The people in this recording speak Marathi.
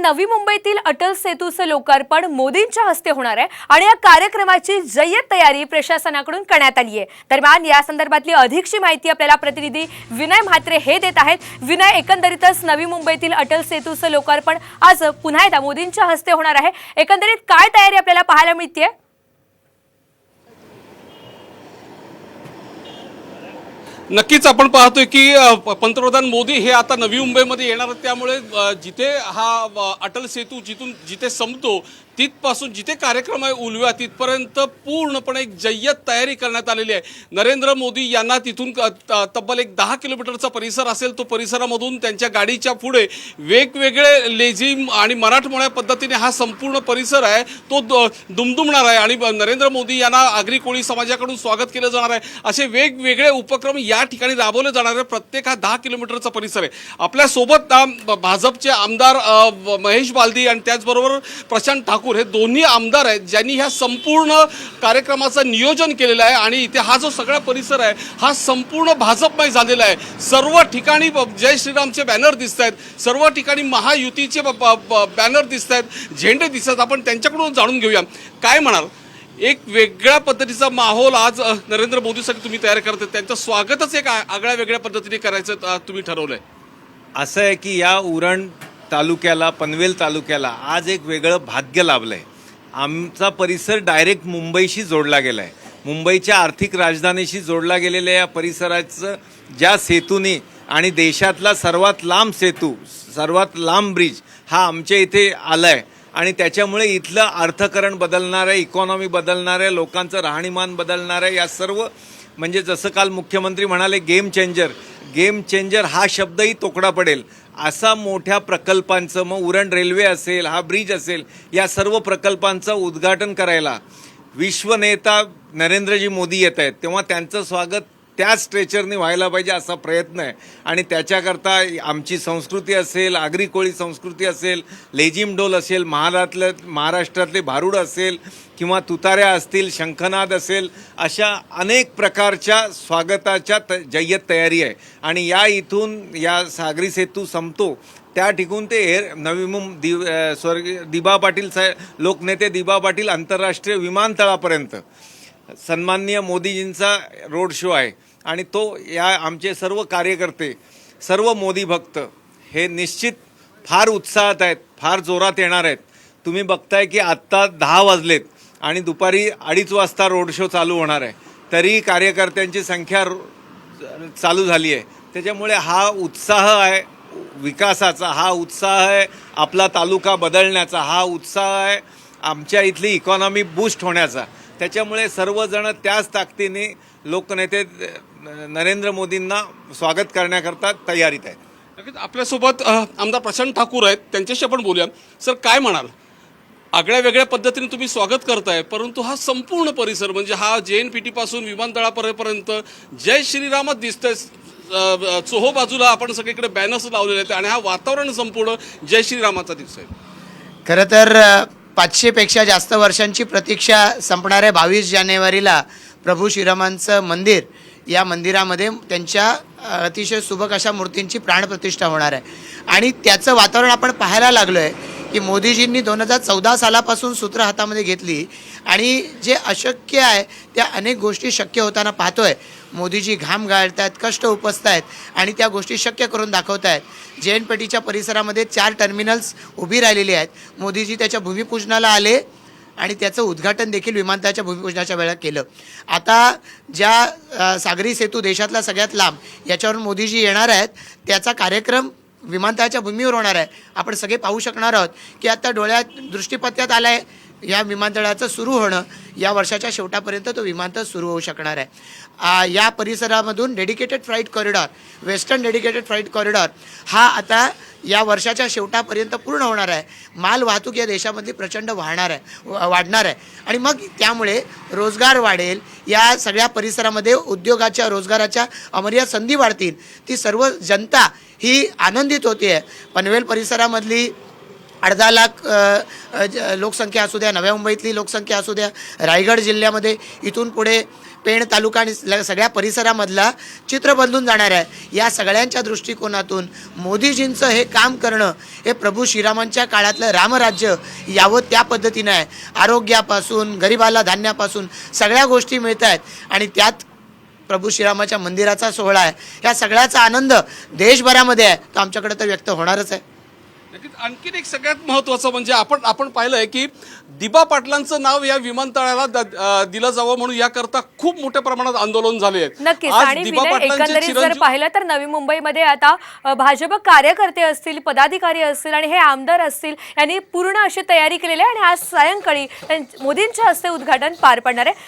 नवी मुंबईतील अटल सेतूचं लोकार्पण मोदींच्या हस्ते होणार आहे आणि या कार्यक्रमाची जय्यत तयारी प्रशासनाकडून करण्यात आली आहे। दरम्यान या संदर्भातली अधिकची माहिती आपल्याला प्रतिनिधी विनय म्हात्रे हे देत आहेत। विनय, एकंदरीतच नवी मुंबईतील अटल सेतूचं लोकार्पण आज पुन्हा एकदा मोदींच्या हस्ते होणार आहे। एकंदरीत काय तयारी आपल्याला पाहायला मिळते? नक्कीच आपण पाहतोय की पंतप्रधान मोदी हे आता नवी मुंबईमध्ये येणार आहेत। त्यामुळे जिथे हा अटल सेतू जिथे संपतो तिथपासून जिथे कार्यक्रम आहे उलव्या तिथपर्यंत पूर्णपणे एक जय्यत तयारी करण्यात आलेली आहे। नरेंद्र मोदी यांना तिथून तब्बल एक 10 किलोमीटरचा परिसर असेल, तो परिसरामधून त्यांच्या गाडीच्या पुढे वेगवेगळे लेझिम आणि मराठमोळ्या पद्धतीने हा संपूर्ण परिसर आहे तो दुमदुमणार आहे आणि नरेंद्र मोदी यांना आगरी कोळी समाजाकडून स्वागत केलं जाणार आहे। असे वेगवेगळे उपक्रम या ठिकाणी राबवले जाणार आहे। प्रत्येक हा 10 किलोमीटरचा परिसर आहे। आपल्या सोबत भाजपचे आमदार महेश बालदी आणि त्याचबरोबर प्रशांत ठाकूर हे दोन्ही आमदार आहेत ज्यांनी ह्या संपूर्ण कार्यक्रमाचं नियोजन केलेलं आहे आणि इथे हा जो सगळा परिसर आहे हा संपूर्ण भाजपमय झालेला आहे। सर्व ठिकाणी जय श्रीरामचे बॅनर दिसत आहेत, सर्व ठिकाणी महायुतीचे बॅनर दिसत आहेत, झेंडे दिसत आहेत। आपण त्यांच्याकडून जाणून घेऊया काय म्हणाल। एक वेगळ्या पद्धतीचा माहोल आज नरेंद्र मोदीसाठी तुम्ही तयार करत आहेत, त्यांचं स्वागतच एक आगळ्या वेगळ्या पद्धतीने करायचं तुम्ही ठरवलंय। असं आहे की या उरण तालुक्याला, पनवेल तालुक्याला आज एक वेगळं भाग्य लाभलं आहे। आमचा परिसर डायरेक्ट मुंबईशी जोडला गेला आहे। मुंबईच्या आर्थिक राजधानीशी जोडला गेलेल्या या परिसराचं ज्या सेतूने आणि देशातला सर्वात लांब सेतू, सर्वात लांब ब्रिज हा आमच्या इथे आला आहे आणि त्याच्यामुळे इथलं अर्थकारण बदलणार आहे, इकॉनॉमी बदलणार आहे, लोकांचं राहणीमान बदलणार आहे। या सर्व म्हणजे जसं काल मुख्यमंत्री म्हणाले गेम चेंजर हा शब्दही तोकडा पडेल असा मोठ्या प्रकल्पांचं, मग उरण रेल्वे असेल, हा ब्रिज असेल, या सर्व प्रकल्पांचं उद्घाटन करायला विश्वनेता नरेंद्रजी मोदी येत आहेत, तेव्हा त्यांचं स्वागत त्याच स्ट्रेचरने व्हायला पाहिजे असा प्रयत्न आहे। आणि त्याच्याकरता आमची संस्कृती असेल, आगरी कोळी संस्कृती असेल, लेझिम डोल असेल, महाराष्ट्रातले भारूड असेल किंवा तुताऱ्या असतील, शंखनाद असेल, अशा अनेक प्रकारच्या स्वागताच्या जय्यत तयारी आहे। आणि या इथून या सागरी सेतू संपतो त्या ठिकाण ते नवी मुंबई स्वर्गीय दिबा पाटील लोकनेते दिबा पाटील आंतरराष्ट्रीय विमानतळापर्यंत सन्माननीय मोदीजींचा रोड शो आहे आणि तो या आमचे सर्व कार्यकर्ते, सर्व मोदी भक्त हे निश्चित फार उत्साहात आहेत, फार जोरात येणार आहेत। तुम्ही बघताय की आत्ता 10 वाजलेत आणि दुपारी 2:30 वाजता रोड शो चालू होणार आहे, तरी कार्यकर्त्यांची संख्या चालू झाली आहे। त्याच्यामुळे हा उत्साह आहे विकासाचा, हा उत्साह आहे आपला तालुका बदलण्याचा, हा उत्साह आहे आमच्या इथली इकॉनॉमी बूस्ट होण्याचा। त्याच्यामुळे सर्वजण त्याच ताकदीने लोकनेते नरेंद्र मोदींना स्वागत करण्याकरता तयारीत आहेत। आपल्यासोबत आमदार प्रशांत ठाकूर आहेत, त्यांच्याशी आपण बोलूया। सर, काय म्हणाल? आगळ्या वेगळ्या पद्धतीने तुम्ही स्वागत करताय, परंतु हा संपूर्ण परिसर म्हणजे हा JNPT पासून विमानतळापर्यंत जय श्रीरामच दिसतंय। चोहो बाजूला आपण सगळीकडे बॅनर्स लावलेले आहेत आणि हा वातावरण संपूर्ण जय श्रीरामाचा दिसतोय। खरं तर 500पेक्षा जास्त वर्षांची प्रतीक्षा संपणाऱ्या 22 जानेवारीला प्रभू श्रीरामांचं मंदिर, या मंदिरामध्ये त्यांच्या अतिशय सुबक अशा मूर्तींची प्राणप्रतिष्ठा होणार आहे आणि त्याचं वातावरण आपण पाहायला लागलो आहे की मोदीजींनी 2014 सालापासून सूत्र हातामध्ये घेतली आणि जे अशक्य आहे त्या अनेक गोष्टी शक्य होताना पाहतोय। मोदीजी घाम गाळतायत, कष्ट उपसतायत आणि त्या गोष्टी शक्य करून दाखवत आहेत। JNPTच्या परिसरामध्ये 4 टर्मिनल्स उभी राहिलेली आहेत। मोदीजी त्याच्या भूमिपूजनाला आले आणि त्याचं उद्घाटन देखील विमानतळाच्या भूमिपूजनाच्या वेळेला केलं। आता ज्या सागरी सेतू देशातला सगळ्यात लांब याच्यावरून मोदीजी येणार आहेत, त्याचा कार्यक्रम विमानतळाच्या भूमीवर होणार आहे। आपण सगळे पाहू शकणार आहोत की आता डोळ्यात दृष्टीपथ्यात आलं आहे या विमानतळाचं सुरू होणं, या वर्षाच्या शेवटापर्यंत तो विमानतळ सुरू होऊ शकणार आहे। या परिसरामधून dedicated flight corridor, western dedicated flight corridor हा आता या वर्षाच्या शेवटापर्यंत पूर्ण होणार आहे। माल वाहतूक या देशामधली प्रचंड वाढणार आहे आणि मग त्यामुळे रोजगार वाढेल, या सगळ्या परिसरामध्ये उद्योगाच्या, रोजगाराच्या अमर्याद संधी वाढतील। ती सर्व जनता ही आनंदित होती आहे। पनवेल परिसरामधली अर्धा लाख लोकसंख्या असू द्या, नव्या मुंबईतली लोकसंख्या असू द्या, रायगड जिल्ह्यामध्ये इथून पुढे पेण तालुका आणि सगळ्या परिसरामधला चित्र बदलून जाणार आहे. या सगळ्यांच्या दृष्टिकोनातून मोदीजींचं हे काम करणं हे प्रभू श्रीरामांच्या काळातलं रामराज्य यावं त्या पद्धतीनं आहे. आरोग्यापासून गरिबाला धान्यापासून सगळ्या गोष्टी मिळत आहेत आणि त्यात प्रभू श्रीरामाच्या मंदिराचा सोहळा आहे. या सगळ्याचा आनंद देशभरामध्ये आहे, तो आमच्याकडे तर व्यक्त होणारच आहे. नक्कीच. आणखीन एक सगळ्यात महत्त्वाचं म्हणजे आपण पाहिलंय की दिबा पाटलांचं नाव या विमानतळाला दिलं जावं म्हणून याकरता खूप मोठ्या प्रमाणात आंदोलन झाले आहेत. नक्कीच. आज आणि दिबा विनय, पाटलांचे एकंदरीत जर चिरंजीव पाहिलं तर नवी मुंबईमध्ये आता भाजप कार्यकर्ते असतील, पदाधिकारी असतील आणि हे आमदार असतील यांनी पूर्ण अशी तयारी केलेली आहे आणि आज सायंकाळी मोदींच्या हस्ते उद्घाटन पार पडणार आहे.